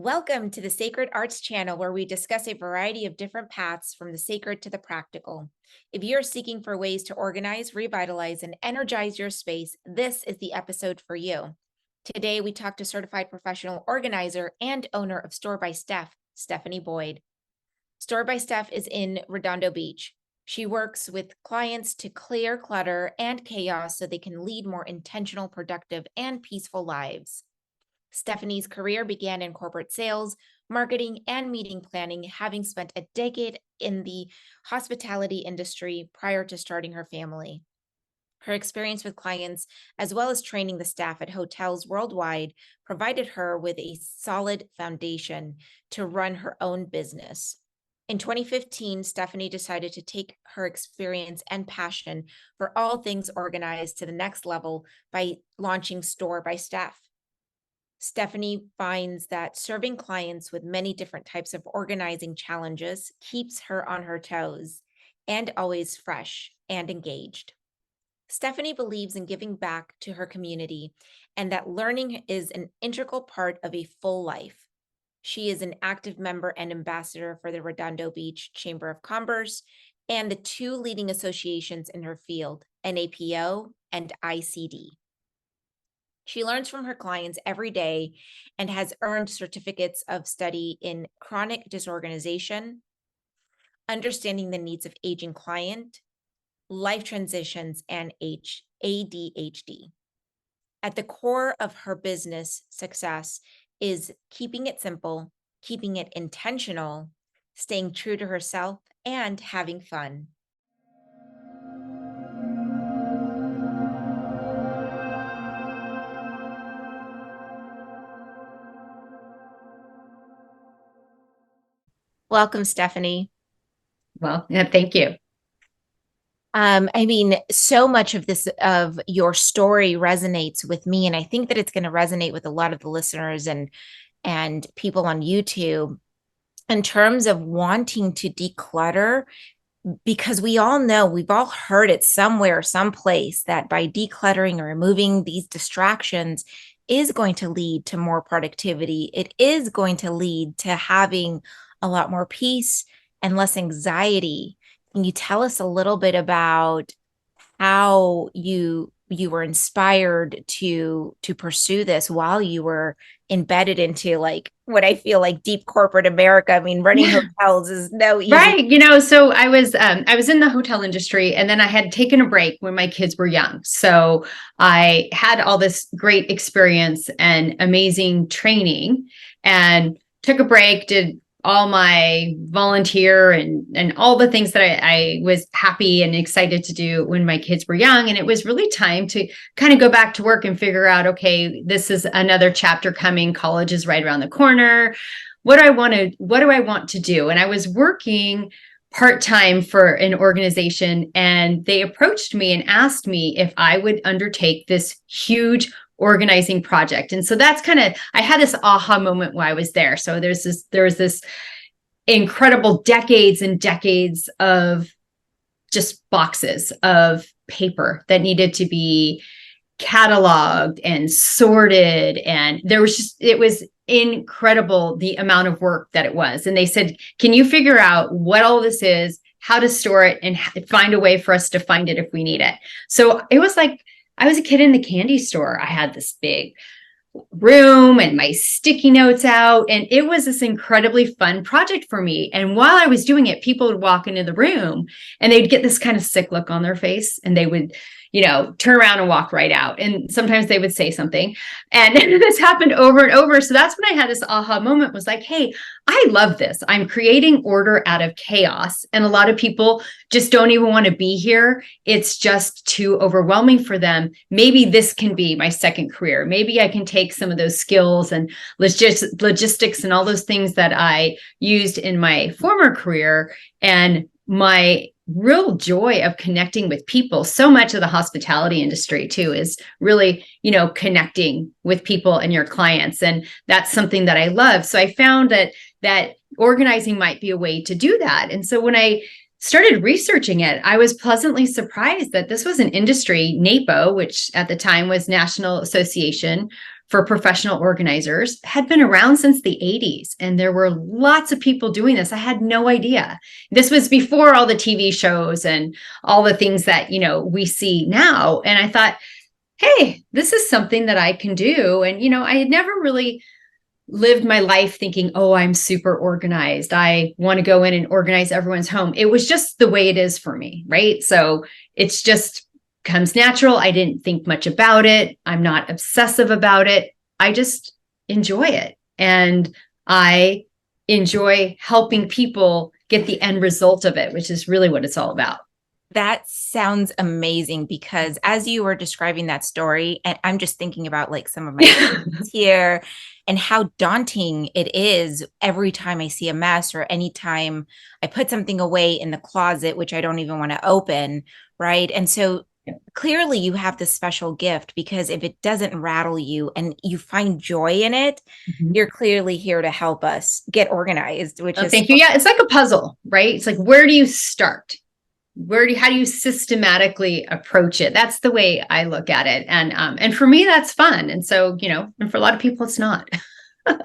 Welcome to the Sacred Arts channel, where we discuss a variety of different paths from the sacred to the practical. If you're seeking for ways to organize, revitalize, and energize your space, this is the episode for you. Today, we talk to certified professional organizer and owner of Store by Steph, Stephanie Boyd. Store by Steph is in Redondo Beach. She works with clients to clear clutter and chaos so they can lead more intentional, productive, and peaceful lives. Stephanie's career began in corporate sales, marketing, and meeting planning, having spent a decade in the hospitality industry prior to starting her family. Her experience with clients, as well as training the staff at hotels worldwide, provided her with a solid foundation to run her own business. In 2015, Stephanie decided to take her experience and passion for all things organized to the next level by launching Store by Steph. Stephanie finds that serving clients with many different types of organizing challenges keeps her on her toes and always fresh and engaged. Stephanie believes in giving back to her community and that learning is an integral part of a full life. She is an active member and ambassador for the Redondo Beach Chamber of Commerce and the two leading associations in her field, NAPO and ICD. She learns from her clients every day and has earned certificates of study in chronic disorganization, understanding the needs of aging client, life transitions, and ADHD. At the core of her business success is keeping it simple, keeping it intentional, staying true to herself, and having fun. Welcome, Stephanie. Well, yeah, thank you. So much of your story resonates with me, and I think that it's going to resonate with a lot of the listeners and people on YouTube in terms of wanting to declutter, because we all know, we've all heard it somewhere, someplace, that by decluttering or removing these distractions is going to lead to more productivity. It is going to lead to having a lot more peace and less anxiety. Can you tell us a little bit about how you were inspired to pursue this while you were embedded into, like, what I feel like deep corporate America? I mean, running hotels is no easy. Right. So I was in the hotel industry, and then I had taken a break when my kids were young. So I had all this great experience and amazing training, and took a break, did all my volunteer and all the things that I was happy and excited to do when my kids were young. And it was really time to kind of go back to work and figure out, okay, this is another chapter coming. College is right around the corner. What do I want to do? And I was working part-time for an organization, and they approached me and asked me if I would undertake this huge organizing project. And so that's I had this aha moment while I was there. So there was this incredible decades and decades of just boxes of paper that needed to be cataloged and sorted. And it was incredible, the amount of work that it was. And they said, can you figure out what all this is, how to store it, and find a way for us to find it if we need it? So it was like I was a kid in the candy store. I had this big room and my sticky notes out, and it was this incredibly fun project for me. And while I was doing it, people would walk into the room and they'd get this kind of sick look on their face, and they would turn around and walk right out. And sometimes they would say something. And this happened over and over. So that's when I had this aha moment, was like, hey, I love this. I'm creating order out of chaos. And a lot of people just don't even want to be here. It's just too overwhelming for them. Maybe this can be my second career. Maybe I can take some of those skills and logistics and all those things that I used in my former career, and my real joy of connecting with people. So much of the hospitality industry too is really, connecting with people and your clients. And that's something that I love. So I found that organizing might be a way to do that. And so when I started researching it, I was pleasantly surprised that this was an industry, NAPO, which at the time was National Association for professional organizers had been around since the 80s. And there were lots of people doing this. I had no idea. This was before all the TV shows and all the things that, we see now. And I thought, hey, this is something that I can do. And, I had never really lived my life thinking, oh, I'm super organized. I want to go in and organize everyone's home. It was just the way it is for me, right? So it's just comes natural. I didn't think much about it. I'm not obsessive about it. I just enjoy it. And I enjoy helping people get the end result of it, which is really what it's all about. That sounds amazing, because as you were describing that story, and I'm just thinking about like some of my friends here and how daunting it is every time I see a mess or anytime I put something away in the closet, which I don't even want to open. Right. And so clearly you have this special gift, because if it doesn't rattle you and you find joy in it, you're clearly here to help us get organized, which is thank you. Yeah. It's like a puzzle, right? It's like, where do you start? How do you systematically approach it? That's the way I look at it. And for me, that's fun. And so, and for a lot of people, it's not.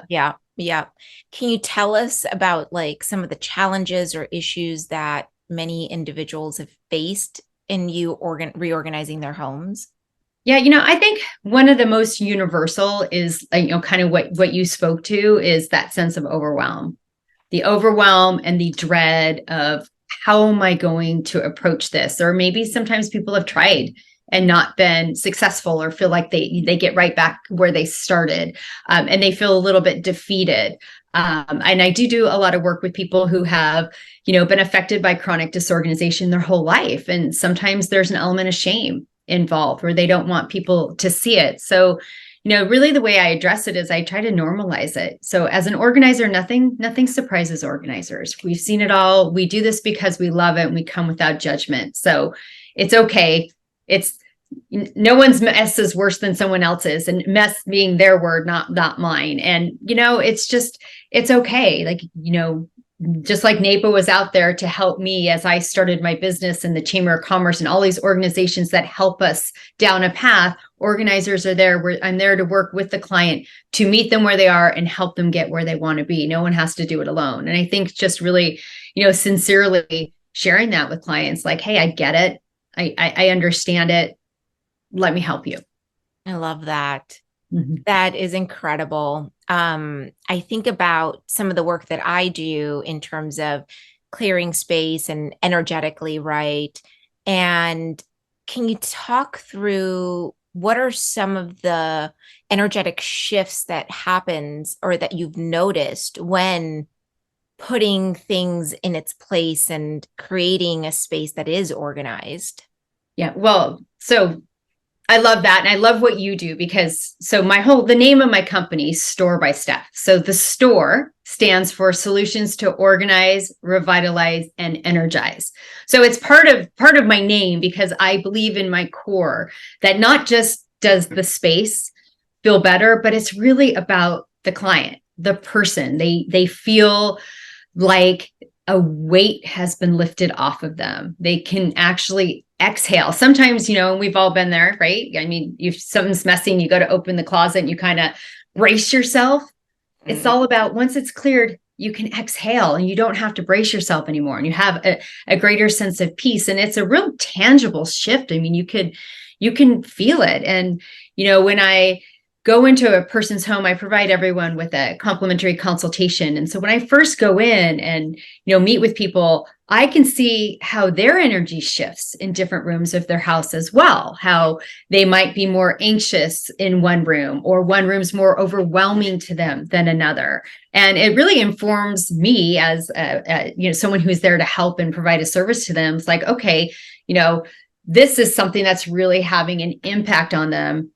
Yeah. Yeah. Can you tell us about like some of the challenges or issues that many individuals have faced in reorganizing their homes? Yeah, I think one of the most universal is, kind of what you spoke to is that sense of overwhelm, the overwhelm and the dread of, how am I going to approach this? Or maybe sometimes people have tried and not been successful, or feel like they get right back where they started, and they feel a little bit defeated. And I do a lot of work with people who have, been affected by chronic disorganization their whole life. And sometimes there's an element of shame involved, where they don't want people to see it. So, really the way I address it is I try to normalize it. So as an organizer, nothing surprises organizers. We've seen it all. We do this because we love it, and we come without judgment. So it's okay. It's no one's mess is worse than someone else's, and mess being their word, not mine. And, it's okay. Like, just like NAPA was out there to help me as I started my business, and the Chamber of Commerce and all these organizations that help us down a path, organizers are there. I'm there to work with the client to meet them where they are and help them get where they want to be. No one has to do it alone. And I think just really, sincerely sharing that with clients, like, hey, I get it. I understand it. Let me help you. I love that. That is incredible. I think about some of the work that I do in terms of clearing space and energetically, right? And can you talk through what are some of the energetic shifts that happens or that you've noticed when putting things in its place and creating a space that is organized? Yeah, well, so I love that. And I love what you do, because the name of my company is Store by Steph. So the store stands for Solutions to Organize, Revitalize, and Energize. So it's part of my name, because I believe in my core that not just does the space feel better, but it's really about the client, the person. They feel like a weight has been lifted off of them. They can actually exhale. Sometimes, we've all been there, right? I mean, if something's messy and you go to open the closet and you kind of brace yourself. It's all about, once it's cleared, you can exhale and you don't have to brace yourself anymore. And you have a greater sense of peace. And it's a real tangible shift. I mean, you can feel it. And, when I go into a person's home, I provide everyone with a complimentary consultation. And so when I first go in and, meet with people, I can see how their energy shifts in different rooms of their house as well, how they might be more anxious in one room, or one room's more overwhelming to them than another. And it really informs me as someone who's there to help and provide a service to them. It's like, okay, this is something that's really having an impact on them.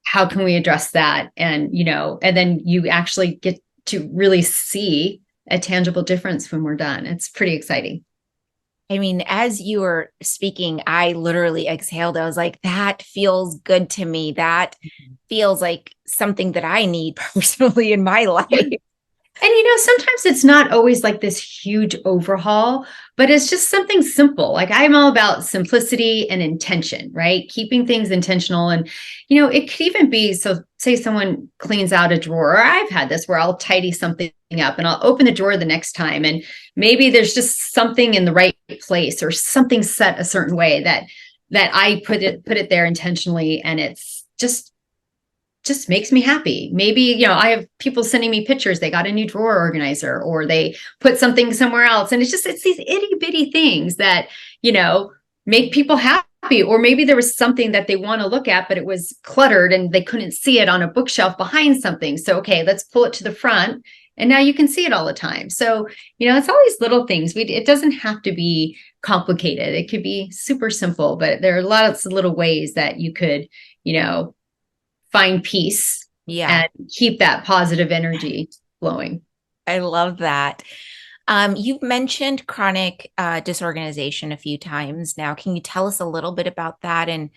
How can we address that? And, and then you actually get to really see a tangible difference when we're done. It's pretty exciting. I mean, as you were speaking, I literally exhaled. I was like, that feels good to me. That feels like something that I need personally in my life. And sometimes it's not always like this huge overhaul, but it's just something simple. Like I'm all about simplicity and intention, right? Keeping things intentional. And, it could even be so, say someone cleans out a drawer, or I've had this where I'll tidy something up and I'll open the drawer the next time. And maybe there's just something in the right place or something set a certain way that I put it there intentionally. And it's just makes me happy. Maybe, I have people sending me pictures. They got a new drawer organizer or they put something somewhere else. And it's these itty bitty things that, make people happy. Or maybe there was something that they want to look at, but it was cluttered and they couldn't see it on a bookshelf behind something. So, okay, let's pull it to the front. And now you can see it all the time. So, it's all these little things. It doesn't have to be complicated. It could be super simple, but there are lots of little ways that you could, you know, find peace Yeah, and keep that positive energy flowing. I love that. You've mentioned chronic disorganization a few times now. Can you tell us a little bit about that and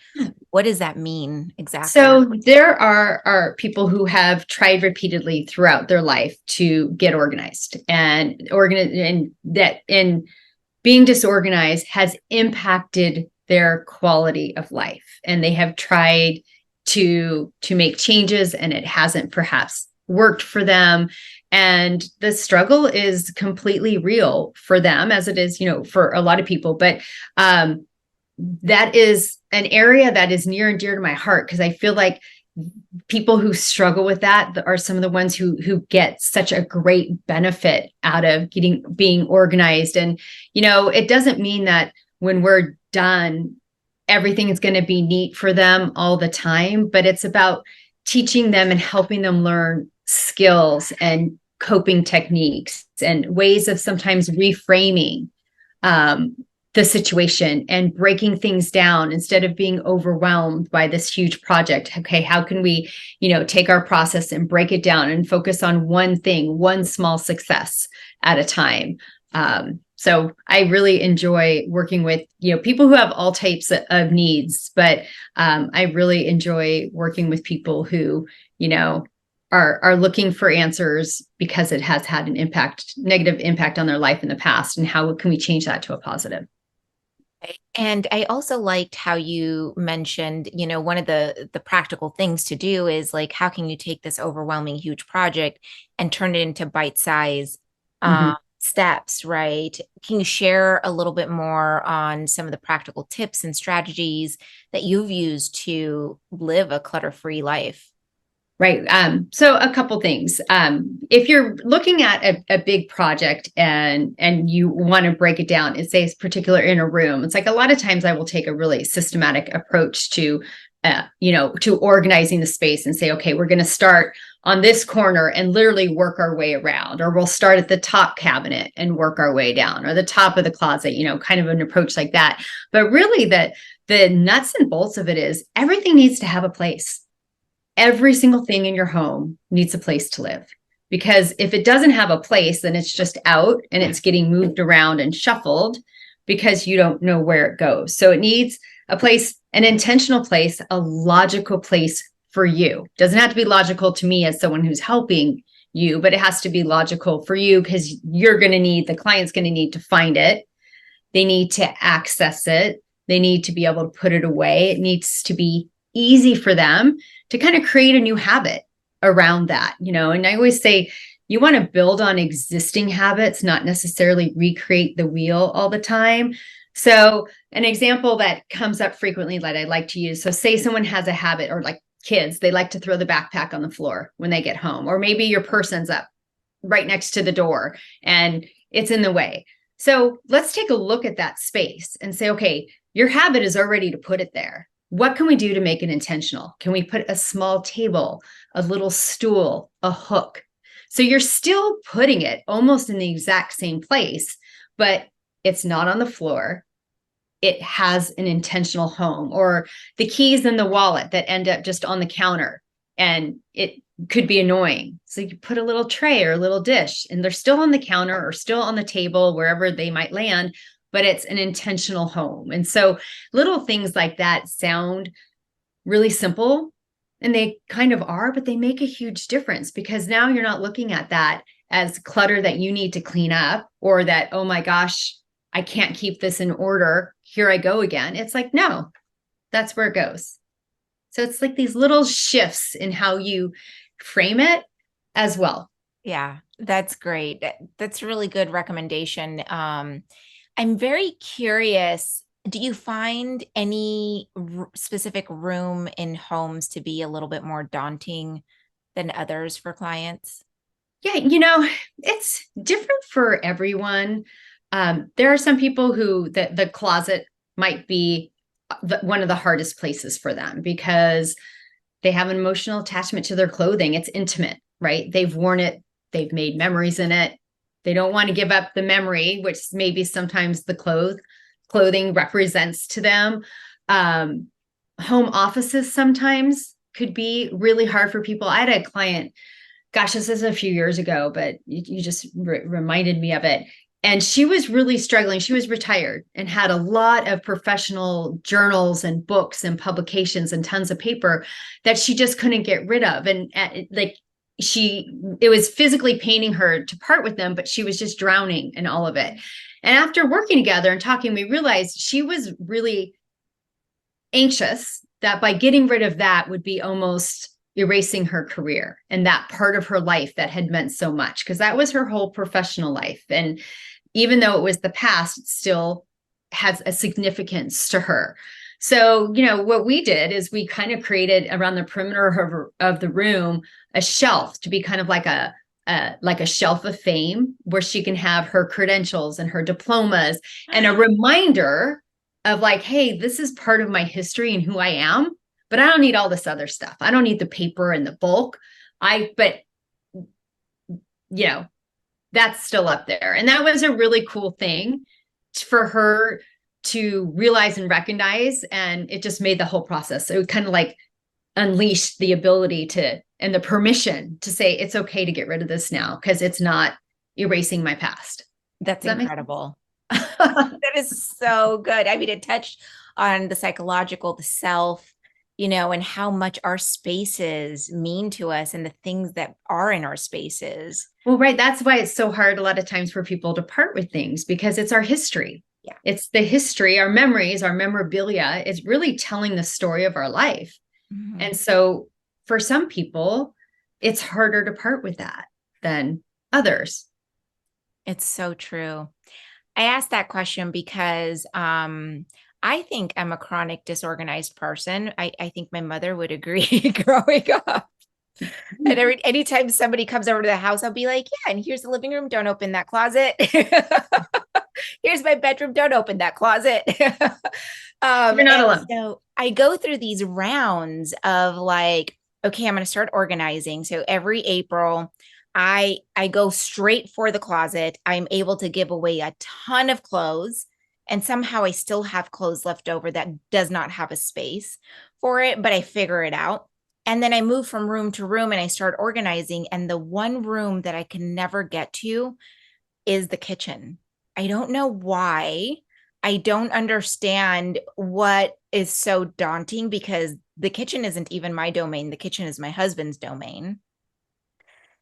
what does that mean exactly? So there are people who have tried repeatedly throughout their life to get organized and being disorganized has impacted their quality of life. And they have tried to make changes and it hasn't perhaps worked for them. And the struggle is completely real for them as it is, for a lot of people. But that is an area that is near and dear to my heart because I feel like people who struggle with that are some of the ones who get such a great benefit out of being organized. And it doesn't mean that when we're done everything is going to be neat for them all the time, but it's about teaching them and helping them learn skills and coping techniques and ways of sometimes reframing the situation and breaking things down instead of being overwhelmed by this huge project. Okay, how can we, take our process and break it down and focus on one thing, one small success at a time? So I really enjoy working with, people who have all types of needs, but I really enjoy working with people who, are looking for answers because it has had an negative impact on their life in the past. And how can we change that to a positive? And I also liked how you mentioned, one of the practical things to do is like, how can you take this overwhelming huge project and turn it into bite size Mhm. steps, right? Can you share a little bit more on some of the practical tips and strategies that you've used to live a clutter-free life? Right. So a couple things. If you're looking at a big project and you want to break it down, it's say it's particular in a room. It's like a lot of times I will take a really systematic approach to organizing the space and say, okay, we're going to start on this corner and literally work our way around, or we'll start at the top cabinet and work our way down, or the top of the closet, kind of an approach like that. But really the nuts and bolts of it is everything needs to have a place. Every single thing in your home needs a place to live. Because if it doesn't have a place, then it's just out and it's getting moved around and shuffled because you don't know where it goes. So it needs a place, an intentional place, a logical place for you. It doesn't have to be logical to me as someone who's helping you, but it has to be logical for you because the client's going to need to find it. They need to access it. They need to be able to put it away. It needs to be easy for them to kind of create a new habit around that, and I always say you want to build on existing habits, not necessarily recreate the wheel all the time. So an example that comes up frequently that I like to use. So say someone has a habit, or like kids, they like to throw the backpack on the floor when they get home, or maybe your person's up right next to the door and it's in the way. So let's take a look at that space and say, okay, your habit is already to put it there. What can we do to make it intentional? Can we put a small table, a little stool, a hook? So you're still putting it almost in the exact same place, but it's not on the floor. It has an intentional home, or the keys in the wallet that end up just on the counter and it could be annoying. So you put a little tray or a little dish and they're still on the counter or still on the table, wherever they might land, but it's an intentional home. And so little things like that sound really simple, and they kind of are, but they make a huge difference because now you're not looking at that as clutter that you need to clean up, or that, oh my gosh, I can't keep this in order. Here I go again. It's like, no, that's where it goes. So it's like these little shifts in how you frame it as well. Yeah, that's great. That's a really good recommendation. I'm very curious. Do you find any specific room in homes to be a little bit more daunting than others for clients? Yeah, it's different for everyone. There are some people who the closet might be one of the hardest places for them because they have an emotional attachment to their clothing. It's intimate, right? They've worn it, they've made memories in it. They don't want to give up the memory, which maybe sometimes the clothing represents to them. Home offices sometimes could be really hard for people. I had a client, gosh, this is a few years ago, but you just reminded me of it. And she was really struggling. She was retired and had a lot of professional journals and books and publications and tons of paper that she just couldn't get rid of. And like it was physically paining her to part with them, but she was just drowning in all of it. And after working together and talking, we realized she was really anxious that by getting rid of that would be almost erasing her career and that part of her life that had meant so much, because that was her whole professional life. And even though it was the past, it still has a significance to her. So, what we did is we kind of created around the perimeter of the room a shelf to be kind of like a shelf of fame where she can have her credentials and her diplomas and a reminder of like, hey, this is part of my history and who I am, but I don't need all this other stuff. I don't need the paper and the bulk. But that's still up there. And that was a really cool thing for her to realize and recognize. And it just made the whole process. It kind of like unleashed the ability and the permission to say, it's okay to get rid of this now because it's not erasing my past. That's incredible. That is so good. I mean, it touched on the psychological, the self, and how much our spaces mean to us and the things that are in our spaces. Well, right. That's why it's so hard a lot of times for people to part with things, because it's our history. Yeah. It's the history, our memories, our memorabilia is really telling the story of our life. Mm-hmm. And so for some people, it's harder to part with that than others. It's so true. I asked that question because I think I'm a chronic disorganized person. I think my mother would agree growing up. And anytime somebody comes over to the house, I'll be like, yeah, and here's the living room. Don't open that closet. Here's my bedroom. Don't open that closet. You're not alone. So I go through these rounds of like, okay, I'm going to start organizing. So every April, I go straight for the closet. I'm able to give away a ton of clothes. And somehow I still have clothes left over that does not have a space for it, but I figure it out. And then I move from room to room and I start organizing. And the one room that I can never get to is the kitchen. I don't know why. I don't understand what is so daunting, because the kitchen isn't even my domain. The kitchen is my husband's domain.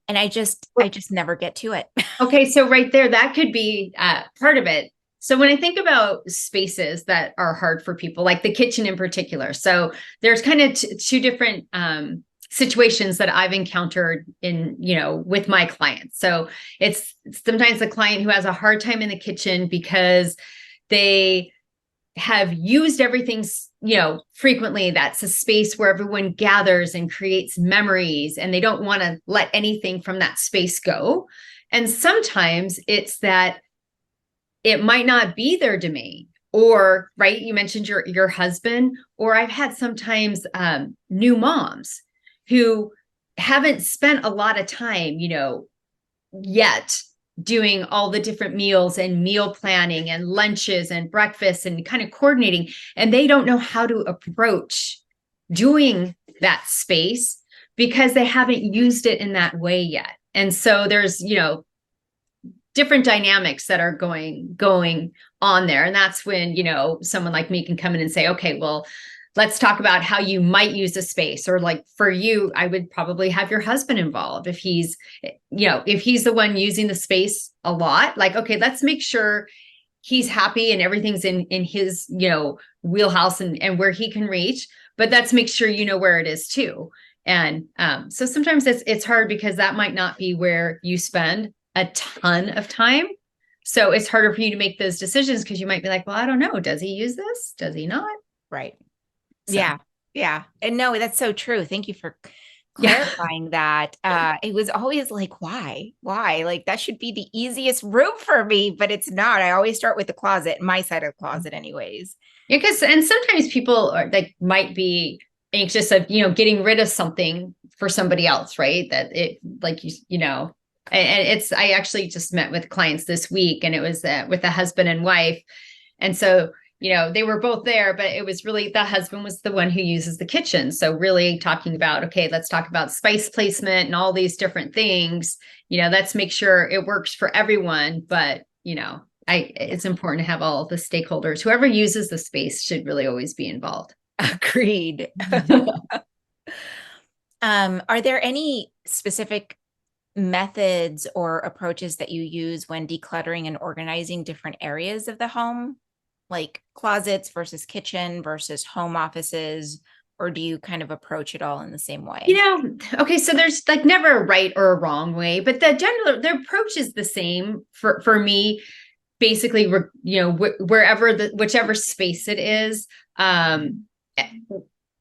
And I just never get to it. Okay. So right there, that could be part of it. So when I think about spaces that are hard for people, like the kitchen in particular, so there's kind of two different situations that I've encountered with my clients. So it's sometimes a client who has a hard time in the kitchen because they have used everything, frequently. That's a space where everyone gathers and creates memories, and they don't want to let anything from that space go. And sometimes it's that it might not be their domain, or, right, you mentioned your husband, or I've had sometimes new moms who haven't spent a lot of time, yet doing all the different meals and meal planning and lunches and breakfasts and kind of coordinating, and they don't know how to approach doing that space because they haven't used it in that way yet. And so there's, different dynamics that are going on there. And that's when, someone like me can come in and say, okay, well, let's talk about how you might use a space. Or like for you, I would probably have your husband involved if he's, if he's the one using the space a lot. Like, okay, let's make sure he's happy and everything's in his, wheelhouse and where he can reach. But let's make sure you know where it is too. And so sometimes it's hard because that might not be where you spend a ton of time. So it's harder for you to make those decisions because you might be like, well, I don't know. Does he use this? Does he not? Right. So Yeah. Yeah. And no, that's so true. Thank you for yeah. clarifying that. It was always like, why? Why? Like that should be the easiest room for me, but it's not. I always start with the closet, my side of the closet anyways. Yeah, and sometimes people are like might be anxious of, getting rid of something for somebody else, right? That it like and it's I actually just met with clients this week and it was with a husband and wife. And so, they were both there, but it was really the husband was the one who uses the kitchen. So really talking about, okay, let's talk about spice placement and all these different things. Let's make sure it works for everyone, but it's important to have all the stakeholders. Whoever uses the space should really always be involved. Agreed. Are there any specific methods or approaches that you use when decluttering and organizing different areas of the home, like closets versus kitchen versus home offices, or do you kind of approach it all in the same way? Okay, so there's like never a right or a wrong way, but the approach is the same for me. Basically, wherever whichever space it is,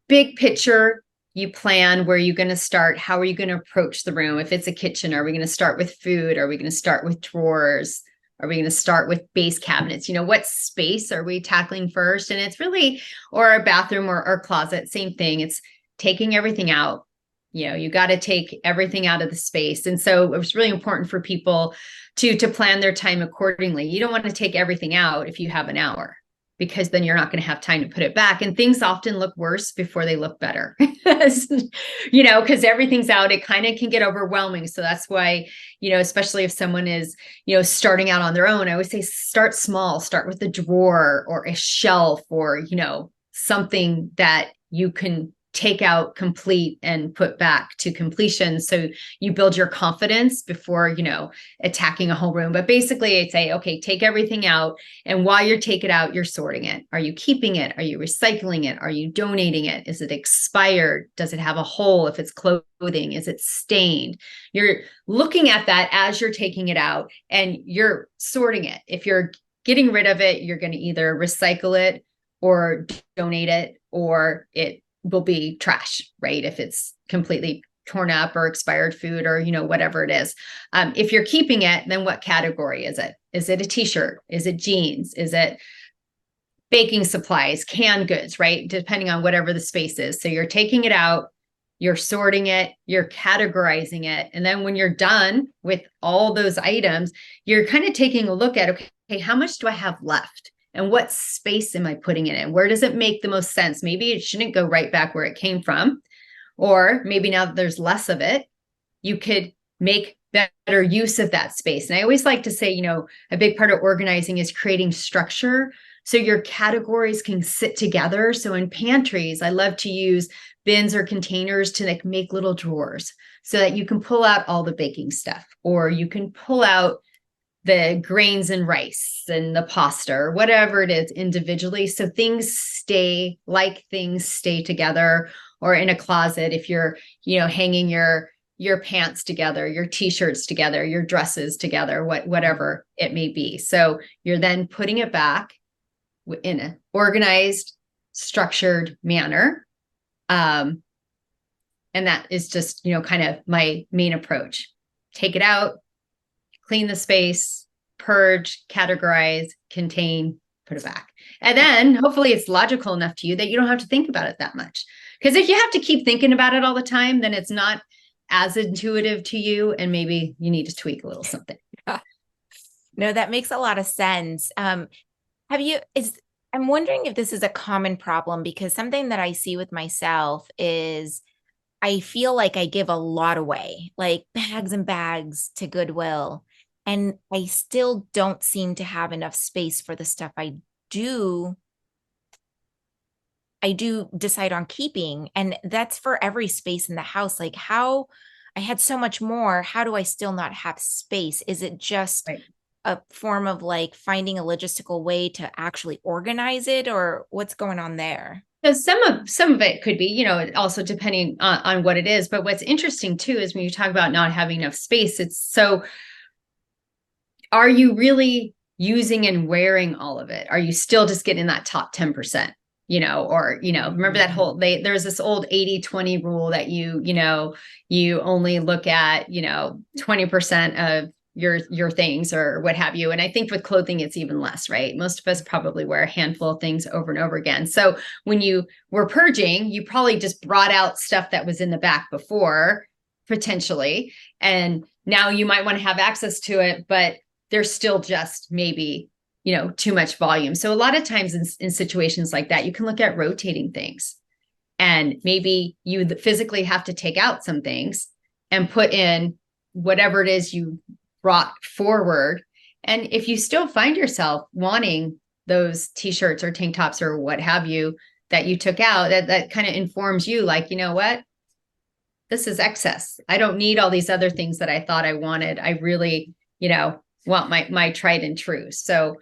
big picture, you plan where you're going to start. How are you going to approach the room? If it's a kitchen, are we going to start with food? Are we going to start with drawers? Are we going to start with base cabinets? What space are we tackling first? And it's really, or a bathroom or closet, same thing. It's taking everything out. You got to take everything out of the space. And so it was really important for people to plan their time accordingly. You don't want to take everything out if you have an hour, because then you're not going to have time to put it back. And things often look worse before they look better, because everything's out. It kind of can get overwhelming. So that's why, especially if someone is, starting out on their own, I always say start small, start with a drawer or a shelf or, something that you can take out complete and put back to completion. So you build your confidence before, attacking a whole room. But basically I'd say, okay, take everything out. And while you're taking it out, you're sorting it. Are you keeping it? Are you recycling it? Are you donating it? Is it expired? Does it have a hole? If it's clothing, is it stained? You're looking at that as you're taking it out and you're sorting it. If you're getting rid of it, you're going to either recycle it or donate it, or it will be trash, right? If it's completely torn up or expired food or, whatever it is. If you're keeping it, then what category is it? Is it a t-shirt? Is it jeans? Is it baking supplies, canned goods, right? Depending on whatever the space is. So you're taking it out, you're sorting it, you're categorizing it. And then when you're done with all those items, you're kind of taking a look at, okay, how much do I have left? And what space am I putting it in? Where does it make the most sense? Maybe it shouldn't go right back where it came from. Or maybe now that there's less of it, you could make better use of that space. And I always like to say, a big part of organizing is creating structure so your categories can sit together. So in pantries, I love to use bins or containers to make little drawers so that you can pull out all the baking stuff, or you can pull out the grains and rice and the pasta or whatever it is individually. So things stay together. Or in a closet, if you're, hanging your pants together, your t-shirts together, your dresses together, whatever it may be. So you're then putting it back in an organized, structured manner. And that is just, kind of my main approach. Take it out, clean the space, purge, categorize, contain, put it back. And then hopefully it's logical enough to you that you don't have to think about it that much. Because if you have to keep thinking about it all the time, then it's not as intuitive to you. And maybe you need to tweak a little something. No, that makes a lot of sense. I'm wondering if this is a common problem, because something that I see with myself is I feel like I give a lot away, like bags and bags to Goodwill. And I still don't seem to have enough space for the stuff I do I do decide on keeping. And that's for every space in the house. Like, how I had so much more. How do I still not have space? Is it just Right. a form of like finding a logistical way to actually organize it, or what's going on there? So some of it could be, also depending on what it is. But what's interesting too is when you talk about not having enough space, it's so are you really using and wearing all of it? Are you still just getting that top 10%? Or, remember that whole there's this old 80-20 rule that you only look at, 20% of your things or what have you. And I think with clothing, it's even less, right? Most of us probably wear a handful of things over and over again. So when you were purging, you probably just brought out stuff that was in the back before, potentially. And now you might want to have access to it, but there's still just maybe, too much volume. So a lot of times in situations like that, you can look at rotating things, and maybe you physically have to take out some things and put in whatever it is you brought forward. And if you still find yourself wanting those t-shirts or tank tops or what have you that you took out, that kind of informs you like, you know what? This is excess. I don't need all these other things that I thought I wanted. I really, want my tried and true. So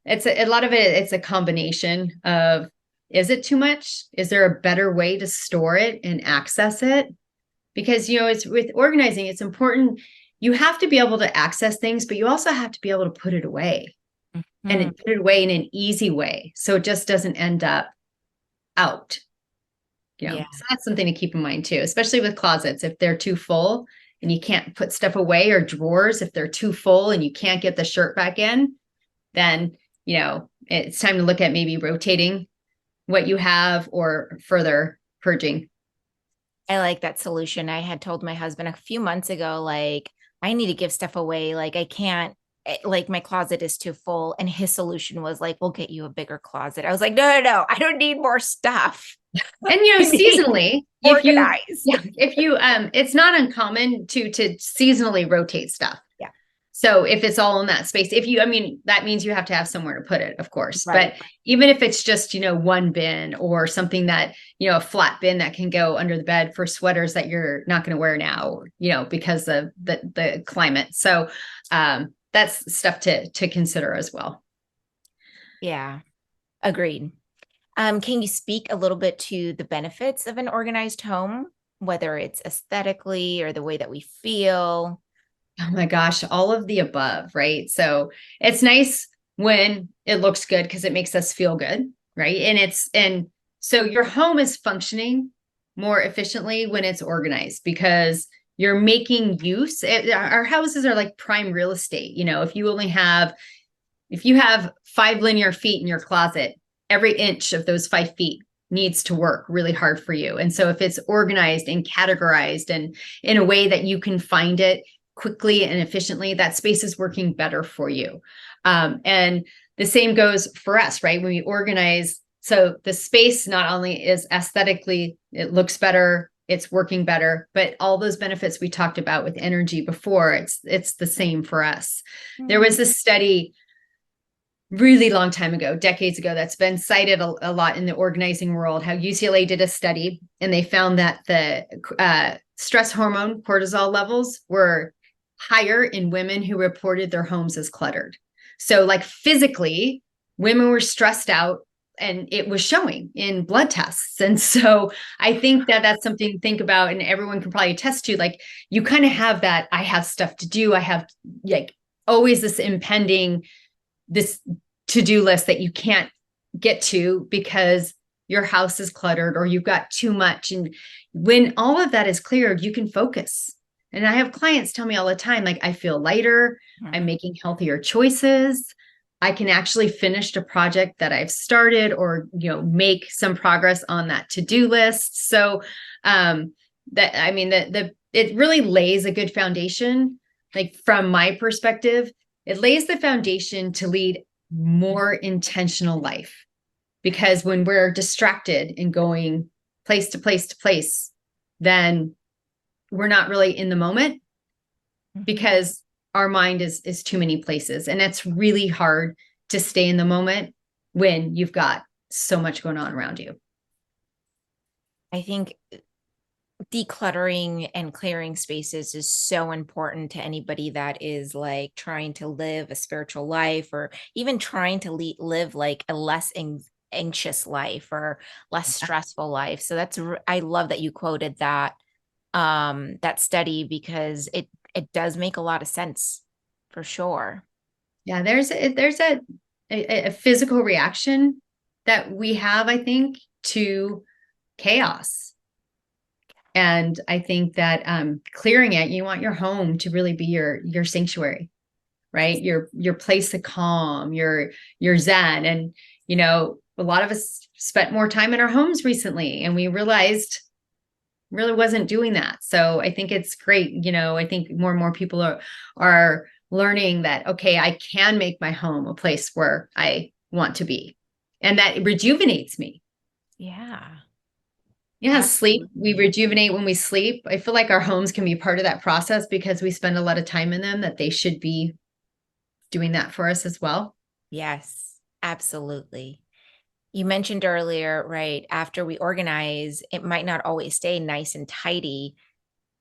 it's a lot of it. It's a combination of, is it too much? Is there a better way to store it and access it? Because, it's with organizing, it's important. You have to be able to access things, but you also have to be able to put it away Mhm. and put it away in an easy way. So it just doesn't end up out. Yeah. So that's something to keep in mind too, especially with closets. If they're too full and you can't put stuff away, or drawers, if they're too full and you can't get the shirt back in, then, it's time to look at maybe rotating what you have or further purging. I like that solution. I had told my husband a few months ago, like, I need to give stuff away. Like, I can't, like, my closet is too full. And his solution was like, we'll get you a bigger closet. I was like, no, no, no, I don't need more stuff. And I need seasonally, organized. if you it's not uncommon to seasonally rotate stuff. Yeah. So if it's all in that space, that means you have to have somewhere to put it, of course. Right. But even if it's just, one bin or something that, a flat bin that can go under the bed for sweaters that you're not going to wear now, because of the climate. So that's stuff to consider as well. Yeah. Agreed. Can you speak a little bit to the benefits of an organized home, whether it's aesthetically or the way that we feel? Oh my gosh, all of the above, right? So it's nice when it looks good because it makes us feel good, right? And so your home is functioning more efficiently when it's organized because you're making use. Our houses are like prime real estate. If you have 5 linear feet in your closet, every inch of those 5 feet needs to work really hard for you. And so if it's organized and categorized and in a way that you can find it quickly and efficiently, that space is working better for you. And the same goes for us, right? When we organize, so the space not only is aesthetically, it looks better, it's working better, but all those benefits we talked about with energy before, it's the same for us. There was this study really long time ago, decades ago, that's been cited a lot in the organizing world, how UCLA did a study and they found that the stress hormone cortisol levels were higher in women who reported their homes as cluttered. So like physically, women were stressed out and it was showing in blood tests. And so I think that that's something to think about, and everyone can probably attest to, like, you kind of have that, I have stuff to do. I have like always this to-do list that you can't get to because your house is cluttered or you've got too much. And when all of that is cleared, you can focus. And I have clients tell me all the time, like, I feel lighter, I'm making healthier choices. I can actually finish a project that I've started or, make some progress on that to-do list. So it really lays a good foundation. Like from my perspective, it lays the foundation to lead more intentional life, because when we're distracted and going place to place to place, then we're not really in the moment because our mind is too many places, and it's really hard to stay in the moment when you've got so much going on around you. I think decluttering and clearing spaces is so important to anybody that is like trying to live a spiritual life or even trying to live like a less anxious life or less stressful life. So I love that you quoted that study because it does make a lot of sense for sure. Yeah, there's a physical reaction that we have, I think, to chaos. And I think that clearing it, you want your home to really be your sanctuary, right? Your place to calm, your zen. And a lot of us spent more time in our homes recently, and we realized really wasn't doing that. So I think it's great. I think more and more people are learning that, okay, I can make my home a place where I want to be. And that rejuvenates me. Yeah, Yeah, sleep. We absolutely. rejuvenate when we sleep. I feel like our homes can be part of that process because we spend a lot of time in them, that they should be doing that for us as well. Yes, absolutely. You mentioned earlier, right, after we organize, it might not always stay nice and tidy.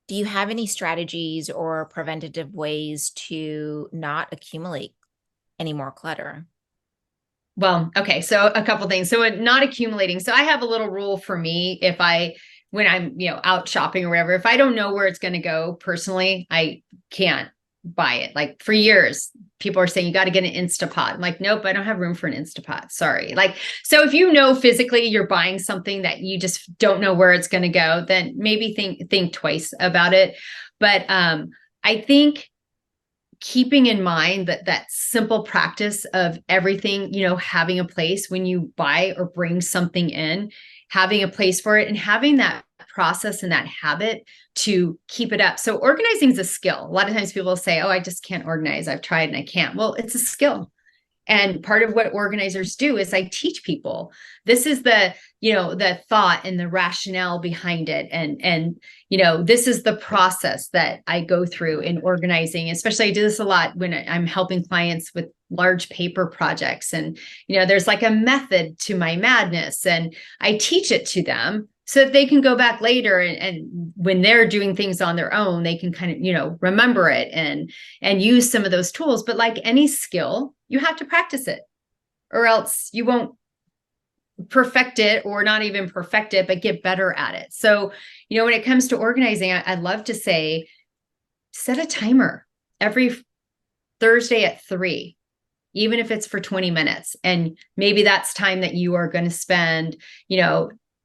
Do you have any strategies or preventative ways to not accumulate any more clutter? Well, okay. So a couple things. So not accumulating. So I have a little rule for me. When I'm, out shopping or whatever, if I don't know where it's going to go personally, I can't buy it. Like for years, people are saying you got to get an Instapot. I'm like, nope, I don't have room for an Instapot. Sorry. Like, so if physically you're buying something that you just don't know where it's going to go, then maybe think twice about it. But I think keeping in mind that simple practice of everything, having a place when you buy or bring something in, having a place for it, and having that process and that habit to keep it up. So organizing is a skill. A lot of times people say, oh, I just can't organize, I've tried and I can't. Well, it's a skill. And part of what organizers do is I teach people, this is the thought and the rationale behind it. And this is the process that I go through in organizing. Especially I do this a lot when I'm helping clients with large paper projects. And there's like a method to my madness, and I teach it to them so that they can go back later, and when they're doing things on their own, they can kind of remember it and use some of those tools. But like any skill, you have to practice it, or else you won't perfect it, or not even perfect it, but get better at it. So when it comes to organizing, I'd love to say, set a timer every Thursday at 3, even if it's for 20 minutes. And maybe that's time that you are going to spend,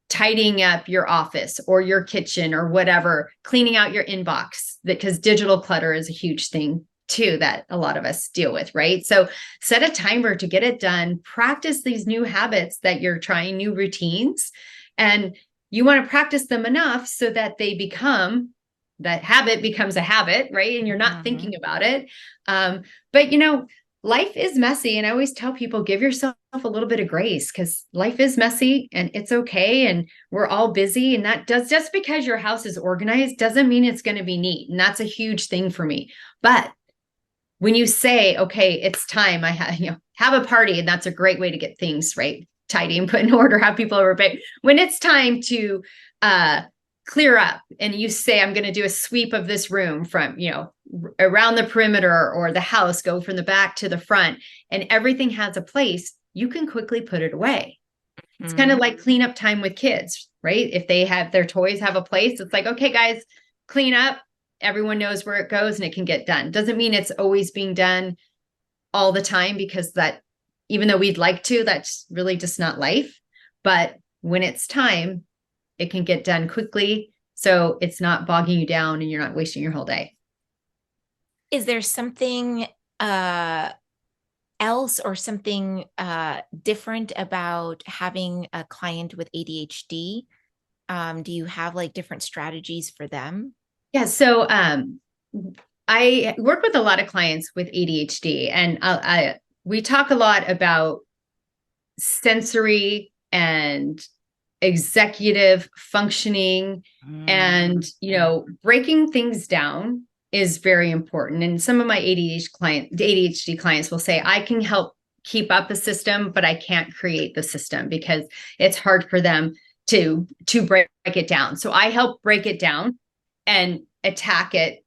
tidying up your office or your kitchen or whatever, cleaning out your inbox, because digital clutter is a huge thing too that a lot of us deal with, right? So set a timer to get it done. Practice these new habits that you're trying, new routines, and you want to practice them enough so that that habit becomes a habit, right? And you're not Mhm. thinking about it. But life is messy. And I always tell people, give yourself a little bit of grace, because life is messy and it's okay. And we're all busy. And just because your house is organized doesn't mean it's going to be neat. And that's a huge thing for me. But when you say, okay, it's time, have a party, and that's a great way to get things right, tidy and put in order, have people over. But when it's time to clear up, and you say, I'm going to do a sweep of this room from, around the perimeter or the house, go from the back to the front, and everything has a place, you can quickly put it away. It's kind of Mhm. like cleanup time with kids, right? If they have their toys have a place, it's like, okay, guys, clean up. Everyone knows where it goes and it can get done. Doesn't mean it's always being done all the time, because that, even though we'd like to, that's really just not life. But when it's time, it can get done quickly. So it's not bogging you down and you're not wasting your whole day. Is there something uh else or something different about having a client with ADHD? Do you have like different strategies for them? Yeah. So I work with a lot of clients with ADHD, and we talk a lot about sensory and executive functioning, Mm. and breaking things down is very important. And some of my ADHD clients will say, I can help keep up a system, but I can't create the system, because it's hard for them break it down. So I help break it down and attack it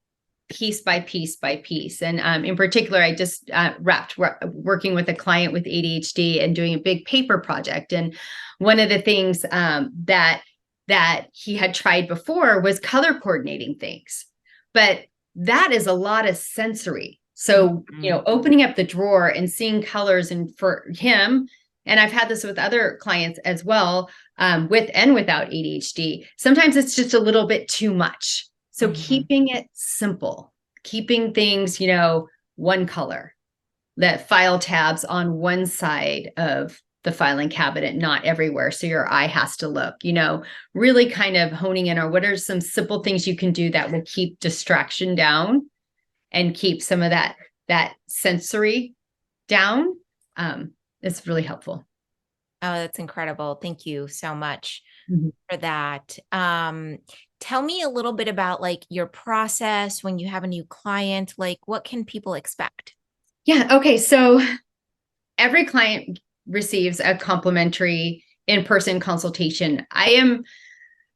piece by piece by piece. And in particular, I just wrapped working with a client with ADHD and doing a big paper project. And one of the things that he had tried before was color coordinating things, but that is a lot of sensory. So, opening up the drawer and seeing colors, and for him, and I've had this with other clients as well, with and without ADHD, sometimes it's just a little bit too much. So keeping it simple, keeping things, one color, that file tabs on one side of the filing cabinet, not everywhere. So your eye has to look, really kind of honing in on what are some simple things you can do that will keep distraction down and keep some of that sensory down. It's really helpful. Oh, that's incredible. Thank you so much Mhm. for that. Tell me a little bit about like your process when you have a new client, like what can people expect? Yeah. Okay. So every client receives a complimentary in-person consultation. I'm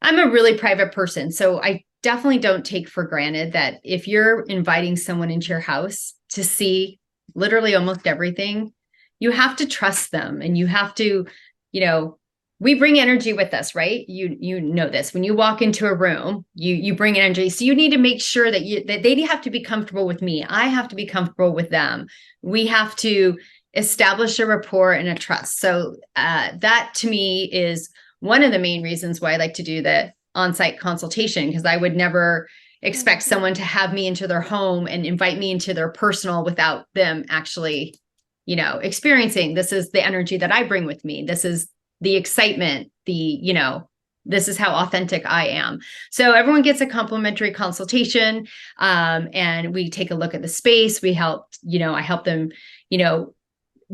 a really private person, so I definitely don't take for granted that if you're inviting someone into your house to see literally almost everything, you have to trust them, and you have to, you know, we bring energy with us, right? You know this. When you walk into a room, you bring energy. So you need to make sure that they have to be comfortable with me. I have to be comfortable with them. We have to establish a rapport and a trust. So that to me is one of the main reasons why I like to do the on-site consultation, because I would never expect someone to have me into their home and invite me into their personal without them actually, experiencing, this is the energy that I bring with me. This is the excitement, this is how authentic I am. So everyone gets a complimentary consultation, and we take a look at the space. I help them,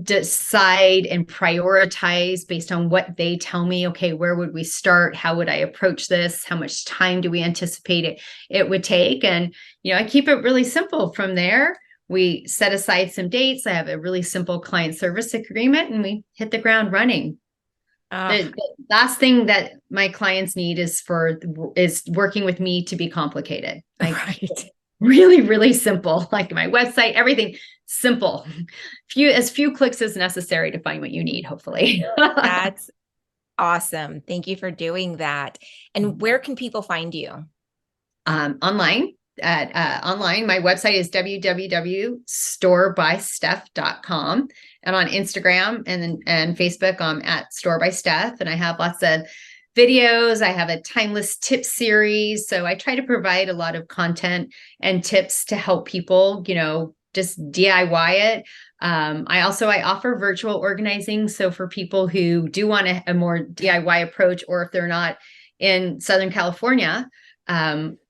decide and prioritize based on what they tell me. Okay, where would we start? How would I approach this? How much time do we anticipate it would take? And, I keep it really simple from there. We set aside some dates. I have a really simple client service agreement, and we hit the ground running. Oh, The last thing that my clients need is working with me to be complicated. Like, right. really, really simple. Like my website, everything simple. As few clicks as necessary to find what you need, hopefully. That's awesome. Thank you for doing that. And where can people find you? Online. Online, my website is www.storebysteph.com, and on Instagram and Facebook, I'm at Store by Steph, and I have lots of videos. I have a timeless tip series, so I try to provide a lot of content and tips to help people, just DIY it. I offer virtual organizing, so for people who do want a more DIY approach, or if they're not in Southern California,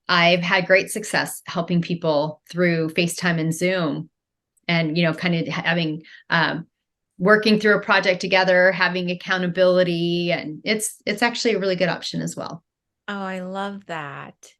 I've had great success helping people through FaceTime and Zoom, and, kind of having, working through a project together, having accountability. And it's actually a really good option as well. Oh, I love that.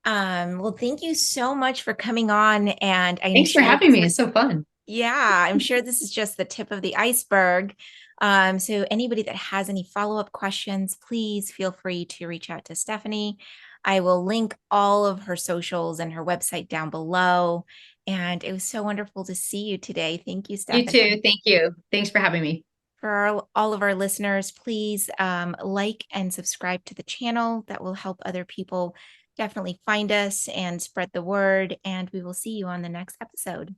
Well, thank you so much for coming on. And I'm Thanks for sure having this me. was, It's so fun. yeah, I'm sure this is just the tip of the iceberg. So anybody that has any follow-up questions, please feel free to reach out to Stephanie. I will link all of her socials and her website down below. And it was so wonderful to see you today. Thank you, You Stephanie. too. Thank you. Thanks for having me. For all of our listeners, please like and subscribe to the channel. That will help other people definitely find us and spread the word. And we will see you on the next episode.